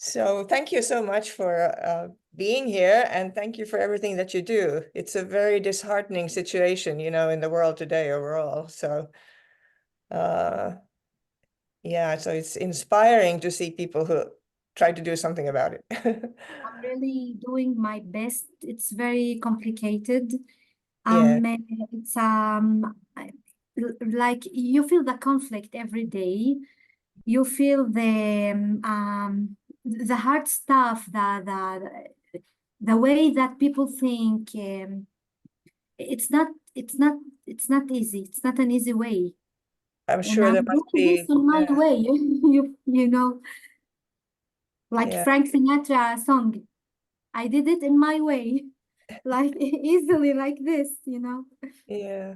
So thank you so much for being here, and thank you for everything that you do. It's a very disheartening situation, in the world today overall. So yeah, so it's inspiring to see people who try to do something about it. I'm really doing my best. It's very complicated. Yeah, It's like you feel the conflict every day. You feel the hard stuff, the way that people think. It's not it's not it's not easy. It's not an easy way. I'm And sure I'm there must doing this be. on my Yeah, way. You know, like yeah, Frank Sinatra song. I did it in my way, like easily like this. yeah.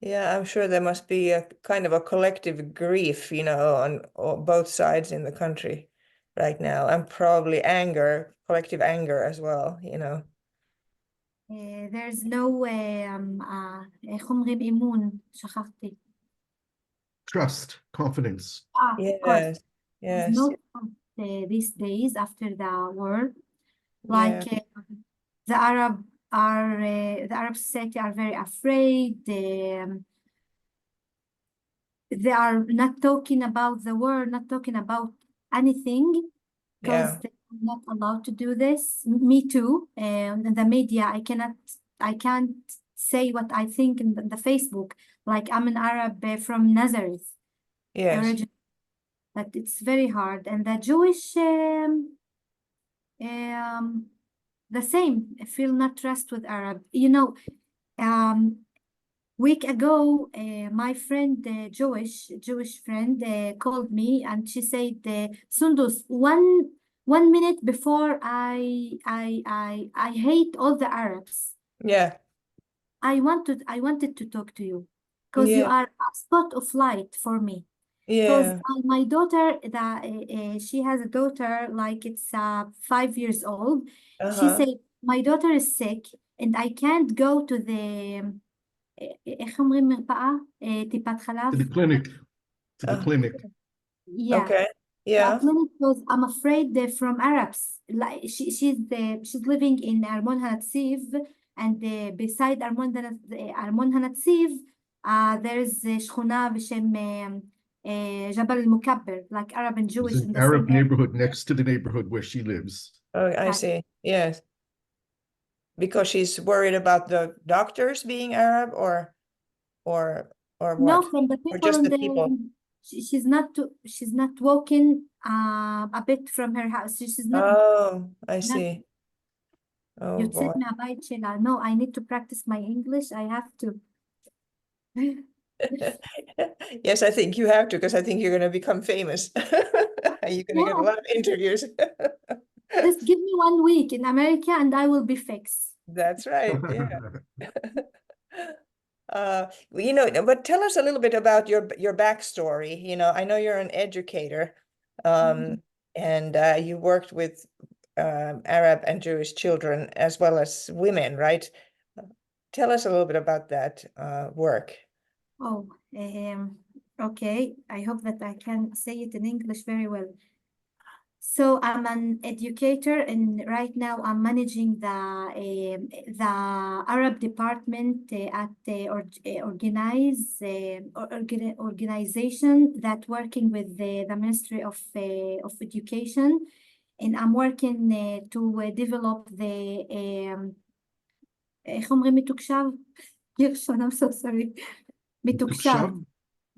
Yeah, I'm sure there must be a kind of a collective grief, on both sides in the country right now, and probably anger, collective anger as well. There's no איך אומרים אמון? שכחתי. Trust, confidence. Of course. Yes, There's yes, no trust, these days after the war. yeah, Like the the Arab society are very afraid. They are not talking about the war, not talking about anything, because yeah, they're not allowed to do this. Me too. The media, I can't say what I think in the Facebook. Like I'm an Arab from Nazareth yes, origin, but it's very hard. And the Jewish, the same. I feel not trust with Arab. Week ago, my friend, Jewish friend, called me and she said, Sundus, one minute before I hate all the Arabs. yeah, I wanted to talk to you because you yeah, are a spot of light for me. Because yeah, my daughter, she has a daughter, like it's 5 years old. She uh-huh, said, my daughter is sick and I can't go to the איך אומרים מרפאה? טיפת חלב? To the clinic. To the uh, clinic. Yeah. okay, yeah, Clinic because I'm afraid they're from Arabs. Like she's living in Armon Hanatsiv, and beside Armon Hanatsiv, there's شخونة בשם جبل المكبر, like Arab and It's Jewish in an the same Arab area. neighborhood next to the neighborhood where she lives. oh, I see, yes, because she's worried about the doctors being Arab, or No, what, from the or people just in the people? she's not walking a bit from her house. She's not. Oh, I not see. Oh boy. يوتسد מהבית שלה. No, I need to practice my English. I have to. Yes, I think you have to, because I think you're going to become famous. You're going to get a Yeah, lot of interviews. just give me 1 week in America and I will be fixed. That's right. Yeah. But tell us a little bit about your backstory. I know you're an educator, and you worked with Arab and Jewish children as well as women, right? Tell us a little bit about that work. Oh, okay. I hope that I can say it in English very well. So I'm an educator, and right now I'm managing the Arab department at the organization that working with the Ministry of Education, and I'm working to develop the איך אומרים מתוקשב? גרשון, I'm so sorry. מתוקשב.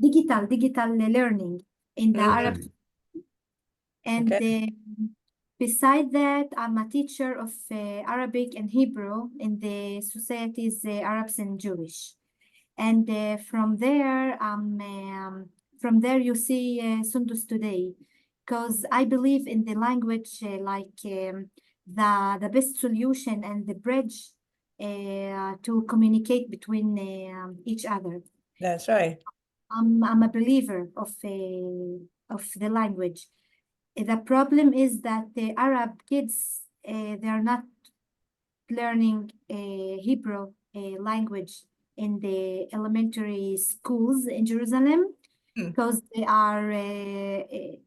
Digital learning in the Arab. Mhm. And Okay. beside that, I'm a teacher of Arabic and Hebrew in the societies Arabs and Jewish. And from there you see Sundus today, because I believe in the language the best solution and the bridge to communicate between each other. That's right. I'm a believer of the language. The problem is that the Arab kids they are not learning Hebrew language in the elementary schools in Jerusalem. Hmm. because they are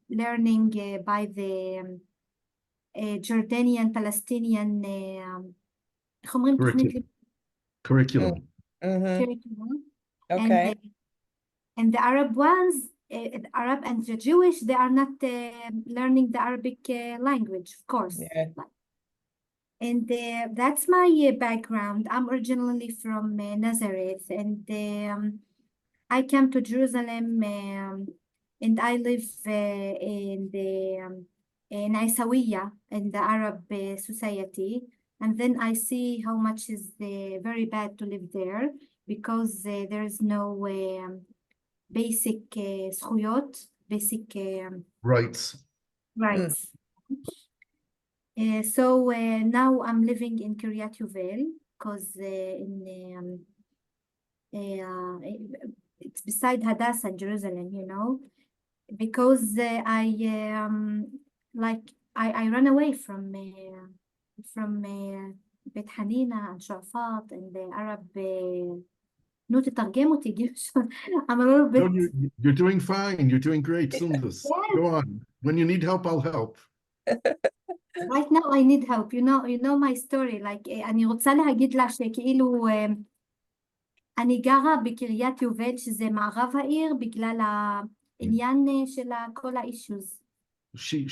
learning by the Jordanian Palestinian Curriculum. Mm-hmm. curriculum. Okay. And the Arab ones, the Arab and the Jewish, they are not learning the Arabic language, of course. Yeah. And that's my background. I'm originally from Nazareth, and I came to Jerusalem, and I live in the in Isawiya, in the Arab society. And then I see how much is very bad to live there because there is no basic zchuyot, basic Rights. rights. So now I'm living in Kiryat Yovel because it's beside Hadassah in Jerusalem, you know, because I ran away from بيت حنينة and Shafat and the Arab no تترجم אותي Gershon. I'm a little No, bit you're doing fine. You're doing great, Sondos. Yes. Go on. When you need help, I'll help. Right now I need help. You know my story. Like אני רוצה להגיד לה שכאילו אני גרה בקריית יובל שזה מערב העיר בגלל העניין של כל האישוז. She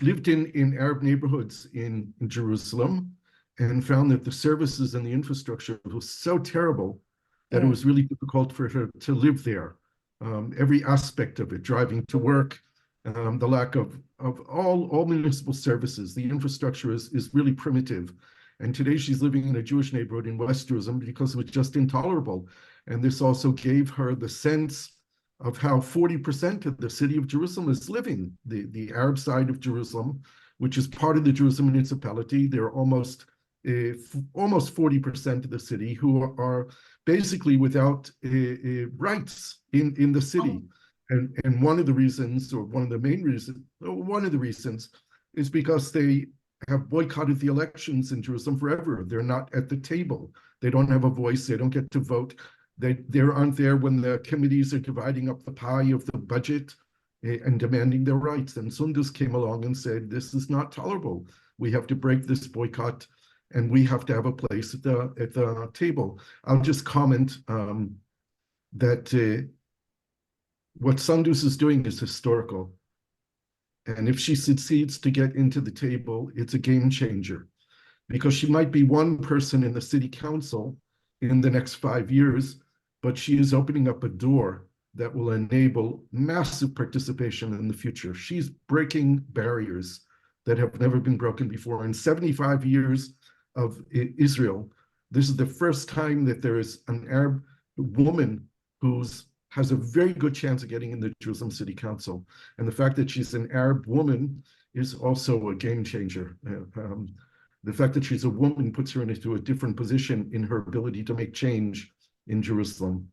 lived in Arab neighborhoods in Jerusalem and found that the services and the infrastructure was so terrible that it was really difficult for her to live there. Every aspect of it, driving to work, the lack of all municipal services, the infrastructure is really primitive. And today she's living in a Jewish neighborhood in West Jerusalem because it was just intolerable. And this also gave her the sense of how 40% of the city of Jerusalem is living, the Arab side of Jerusalem, which is part of the Jerusalem municipality. There are almost 40% of the city who are basically without rights in the city. And one of the reasons, or one of the main reasons, one of the reasons is because they have boycotted the elections in Jerusalem forever. They're not at the table. They don't have a voice. They don't get to vote. They aren't there when the committees are dividing up the pie of the budget and demanding their rights. And Sondos came along and said, this is not tolerable. We have to break this boycott and we have to have a place at the table. I'll just comment that what Sondos is doing is historical. And if she succeeds to get into the table, it's a game changer because she might be one person in the city council in the next 5 years, but she is opening up a door that will enable massive participation in the future. She's breaking barriers that have never been broken before. In 75 years of Israel, this is the first time that there is an Arab woman who has a very good chance of getting in the Jerusalem City Council. And the fact that she's an Arab woman is also a game changer. The fact that she's a woman puts her into a different position in her ability to make change in Jerusalem.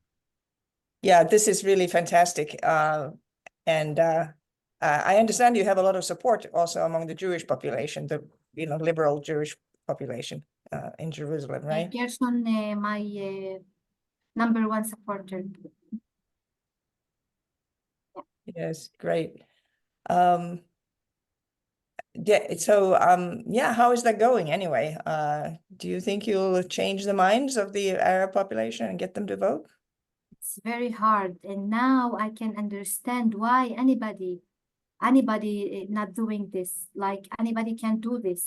Yeah, this is really fantastic. And I understand you have a lot of support also among the Jewish population, the liberal Jewish population in Jerusalem, right? Gershon, my #1 supporter. Yes, great. Yeah, so yeah, how is that going anyway? Do you think you'll change the minds of the Arab population and get them to vote? It's very hard, and now I can understand why anybody not doing this, like anybody can do this,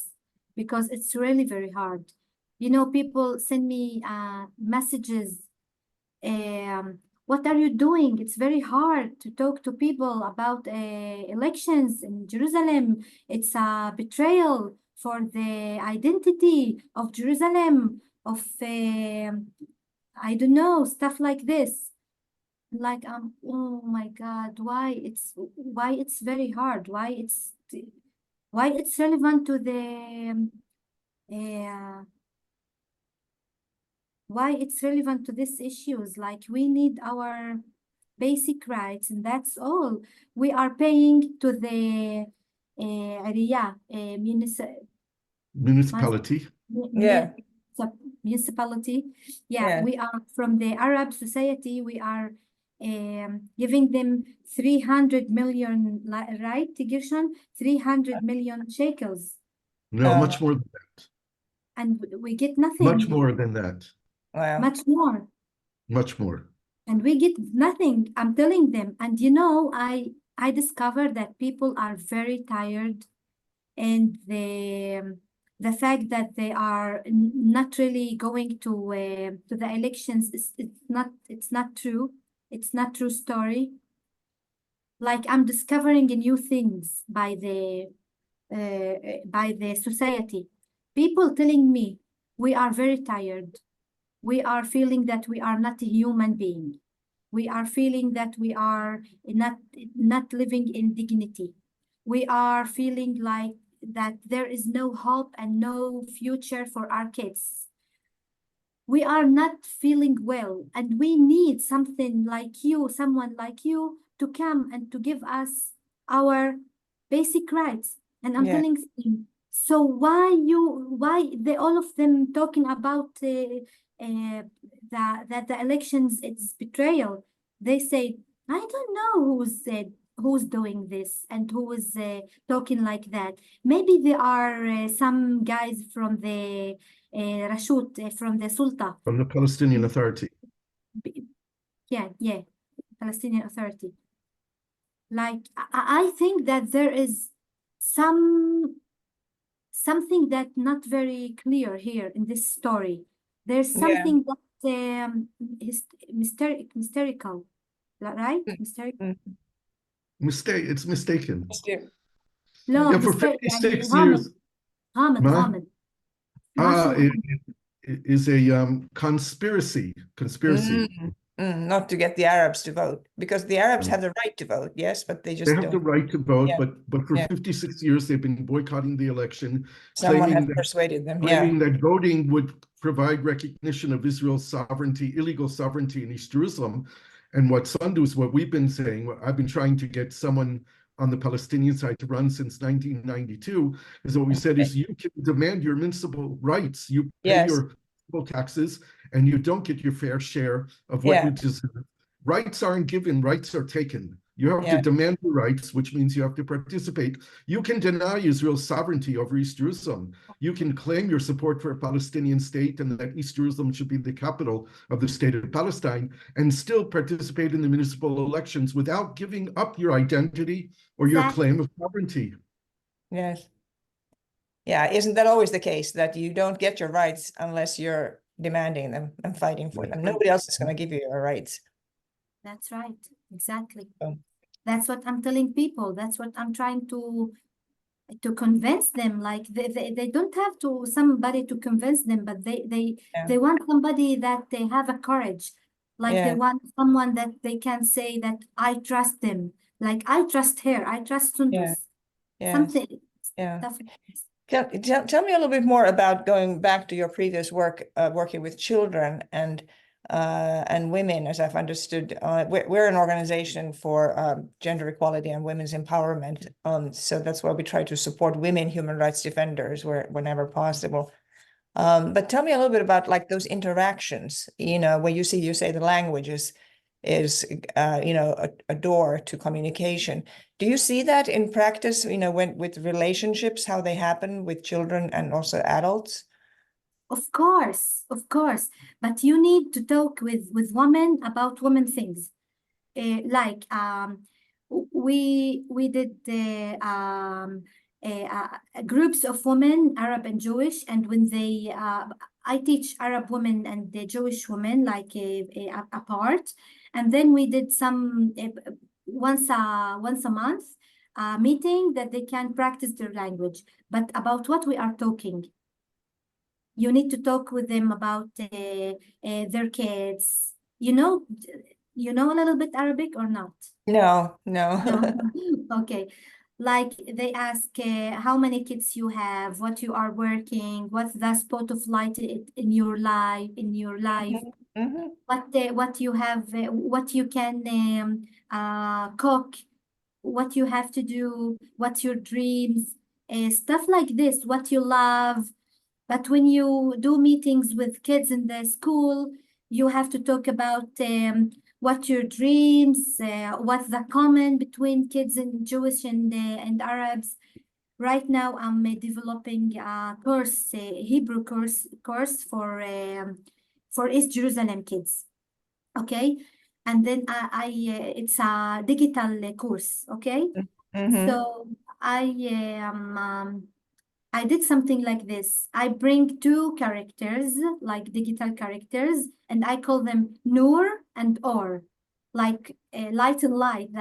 because it's really very hard. You know, people send me messages, what are you doing? It's very hard to talk to people about elections in Jerusalem. It's a betrayal for the identity of Jerusalem, of I don't know, stuff like this. Like oh my God, why it's very hard? Why it's relevant to the why it's relevant to these issues? Like we need our basic rights, and that's all. We are paying to the Municipality. Yeah. Municipality. Yeah, Yeah. we are from the Arab society. We are giving them 300 million, right, Gershon? 300 million shekels. No, much more than that. And we get nothing. Much more than that. Wow. Much more. Much more. And we get nothing. I'm telling them. And you know, I discovered that people are very tired, and the fact that they are not really going to the elections it's not true. It's not true story. Like, I'm discovering new things by the society. People telling me we are very tired. We are feeling that we are not a human being. We are feeling that we are not living in dignity. We are feeling like that there is no hope and no future for our kids. We are not feeling well, and we need something like you, someone like you, to come and to give us our basic rights. And I'm telling them, so why they all of them talking about that the elections, it's betrayal. They say, I don't know who's doing this and who is talking like that. Maybe there are some guys from the Rashut, from the Sulta. From the Palestinian Authority. Yeah, Palestinian Authority. Like, I think that there is something that not very clear here in this story. There's something that mystical, right? Mysterical. It's mistaken. No, Yeah, for 56 years. غامض. It is a conspiracy. Not to get the Arabs to vote, because the Arabs have the right to vote, yes, but they just They have the don't. right to vote, but for 56 years they've been boycotting the election, Someone has persuaded them, claiming that voting would provide recognition of Israel's sovereignty, illegal sovereignty in East Jerusalem. And what we've been saying, what I've been trying to get someone on the Palestinian side to run since 1992, is what we said is you can demand your municipal rights, you pay your taxes, and you don't get your fair share of what you deserve. Rights aren't given, rights are taken. You have to demand your rights, which means you have to participate. You can deny Israel's sovereignty over East Jerusalem. You can claim your support for a Palestinian state and that East Jerusalem should be the capital of the state of Palestine, and still participate in the municipal elections without giving up your identity or your claim of sovereignty. Yes. Yeah, isn't that always the case, that you don't get your rights unless you're demanding them and fighting for them? Nobody else is going to give you your rights. That's right. Exactly. That's what I'm telling people. That's what I'm trying to convince them. Like, they don't have to somebody to convince them, but they want somebody that they have a courage. Like, they want someone that they can say that I trust them. Like, I trust her. I trust Sondos. Something. Tell me a little bit more about going back to your previous work, working with children and women, as I've understood. We're an organization for gender equality and women's empowerment. So that's why we try to support women human rights defenders whenever possible. But tell me a little bit about, like, those interactions, where you say the language is a door to communication. Do you see that in practice, with relationships, how they happen with children and also adults? Of course. But you need to talk with women about women things. Like, we did groups of women, Arab and Jewish, and when they I teach Arab women and the Jewish women like apart, and then we did some once a month meeting that they can practice their language. But about what we are talking, you need to talk with them about their kids. You know a little bit Arabic or not? No. Okay. Like, they ask how many kids you have, what you are working, what's the spot of light in your life, what you have, what you can cook, what you have to do, what's your dreams, stuff like this, what you love. But when you do meetings with kids in the school, you have to talk about what your dreams, what's the common between kids and Jewish and Arabs. Right now, I'm developing a course, Hebrew course for East Jerusalem kids. Okay, and then it's a digital course. Okay, so I did something like this. I bring two characters, like digital characters, and I call them Noor and Or, like light and light,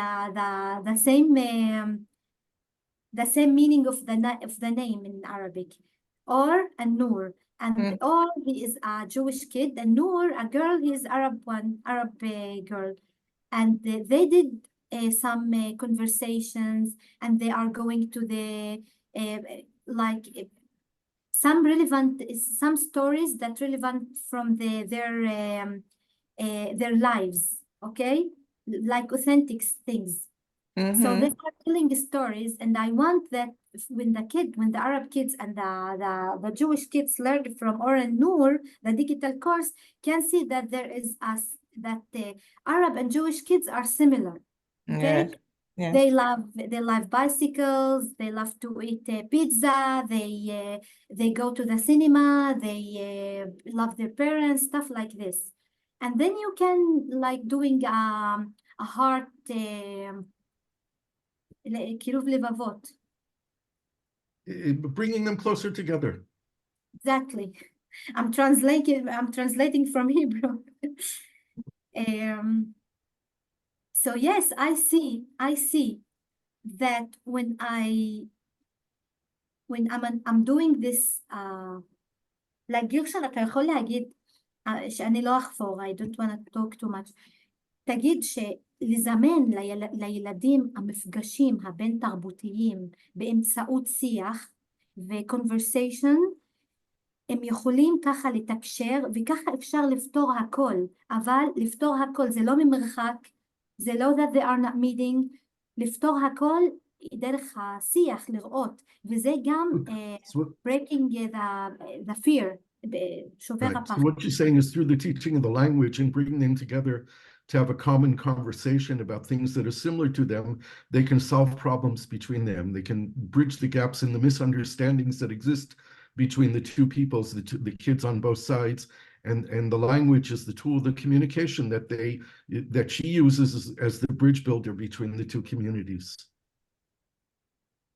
the same meaning of the name in Arabic, Or and Noor. And Or, he is a Jewish kid, and Noor, a girl, he is Arab girl. And they did some conversations, and they are going to the like some stories that relevant from their lives, okay, like authentic things. So they are telling stories, and I want that when the Arab kids and the Jewish kids learn from Or and Noor, the digital course, can see that there is that Arab and Jewish kids are similar. Okay, Yes. Yes. they love bicycles. They love to eat pizza. They go to the cinema. They love their parents, stuff like this. And then you can like doing a heart. קירוב לבבות. Bringing them closer together. Exactly. I'm translating from Hebrew. So yes, I see that when I'm doing this, like גרשון, אתה יכול להגיד שאני לא אחפור, I don't want to talk too much. תגיד שלזמן לילדים המפגשים הבין תרבותיים באמצעות שיח ו-conversation, הם יכולים ככה לתקשר, וככה אפשר לפתור הכל. אבל לפתור הכל זה לא ממרחק, זה לא that they are not meeting, לפתור הכל דרך השיח, לראות, וזה גם breaking the fear. Right. So what you're saying is through the teaching of the language and bringing them together to have a common conversation about things that are similar to them, they can solve problems between them. They can bridge the gaps in the misunderstandings that exist between the two peoples, the kids on both sides, and the language is the tool of the communication that she uses as the bridge builder between the two communities.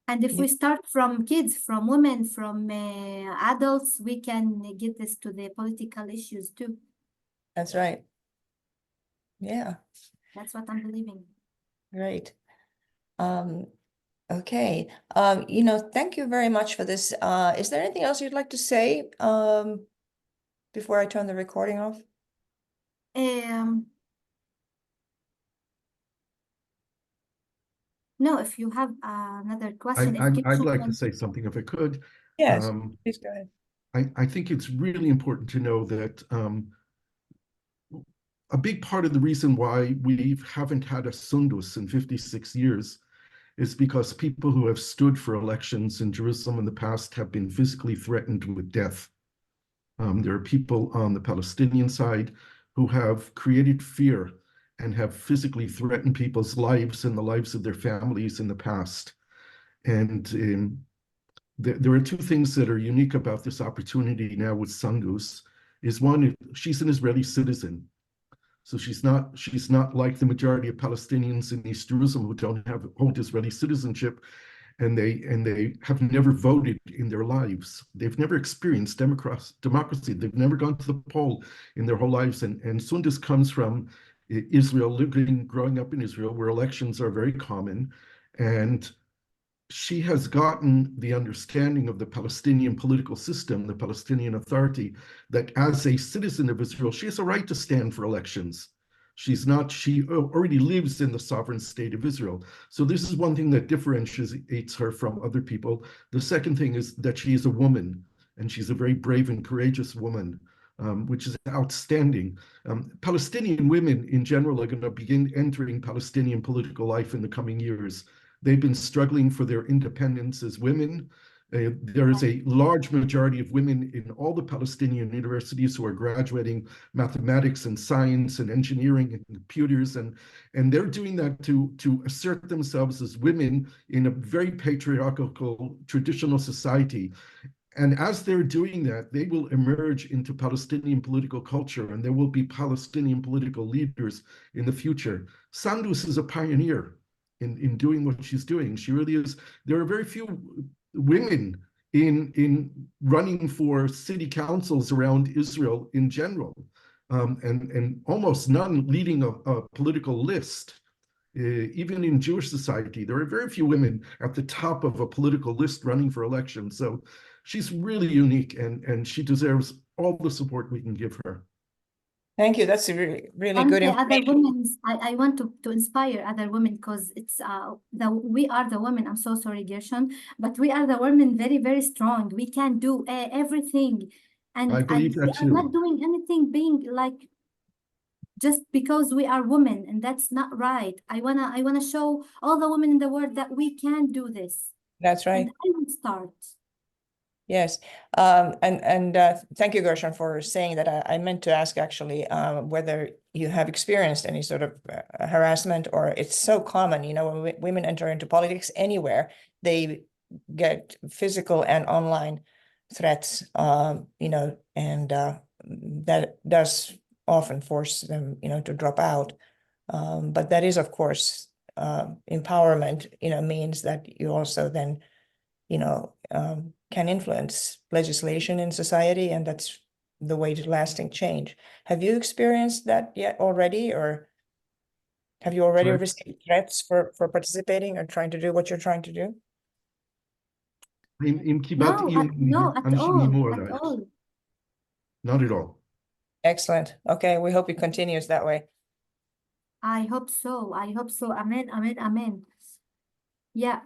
And if we start from kids, from women, from adults, we can get this to the political issues too. That's right. Yeah. That's what I'm believing. Right. Okay. Thank you very much for this. Is there anything else you'd like to say before I turn the recording off? No, if you have another question. I'd like to say something if I could. Yes, please go ahead. I think it's really important to know that a big part of the reason why we haven't had a Sondos in 56 years is because people who have stood for elections in Jerusalem in the past have been physically threatened with death. There are people on the Palestinian side who have created fear and have physically threatened people's lives and the lives of their families in the past. And there are two things that are unique about this opportunity now with Sondos. Is one, she's an Israeli citizen. So she's not like the majority of Palestinians in East Jerusalem who don't hold Israeli citizenship, and they have never voted in their lives. They've never experienced democracy. They've never gone to the poll in their whole lives. And Sondos comes from Israel, growing up in Israel, where elections are very common, and she has gotten the understanding of the Palestinian political system, the Palestinian Authority, that as a citizen of Israel, she has a right to stand for elections. She already lives in the sovereign state of Israel. So this is one thing that differentiates her from other people. The second thing is that she is a woman, and she's a very brave and courageous woman, which is outstanding. Palestinian women in general are going to begin entering Palestinian political life in the coming years. They've been struggling for their independence as women, There is a large majority of women in all the Palestinian universities who are graduating mathematics and science and engineering and computers, and they're doing that to assert themselves as women in a very patriarchal traditional society. And as they're doing that, they will emerge into Palestinian political culture, and there will be Palestinian political leaders in the future. Sondos is a pioneer in doing what she's doing. She really is. There are very few women in running for city councils around Israel in general, and almost none leading a political list. Even in Jewish society, there are very few women at the top of a political list running for election. So she's really unique, and she deserves all the support we can give her. Thank you. That's really, really And good the other information. women, I want to inspire other women, because it's we are the women. I'm so sorry, Gershon, but we are the women very, very strong. We can do everything, I believe we that are not too. doing anything being like just because we are women, and that's not right. I wanna show all the women in the world that we can do this. That's right. And I will start. Yes. And thank you, Gershon, for saying that. I meant to ask actually whether you have experienced any sort of harassment, or it's so common, you know, when women enter into politics anywhere, they get physical and online threats, you know, and that does often force them, you know, to drop out. But that is, of course, empowerment, you know, means that you also then, you know, can influence legislation in society, and that's the way to lasting change. Have you experienced that yet already, or have you already Sorry? received threats for participating or trying to do what you're trying to do? אם קיבלתי No, at אנשים all, איימו at עליי. all. Not at all. Excellent. Okay, we hope it continues that way. I hope so. I hope so. Amen, amen, amen. Yeah,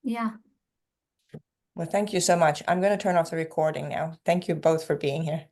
yeah. Well, thank you so much. I'm going to turn off the recording now. Thank you both for being here.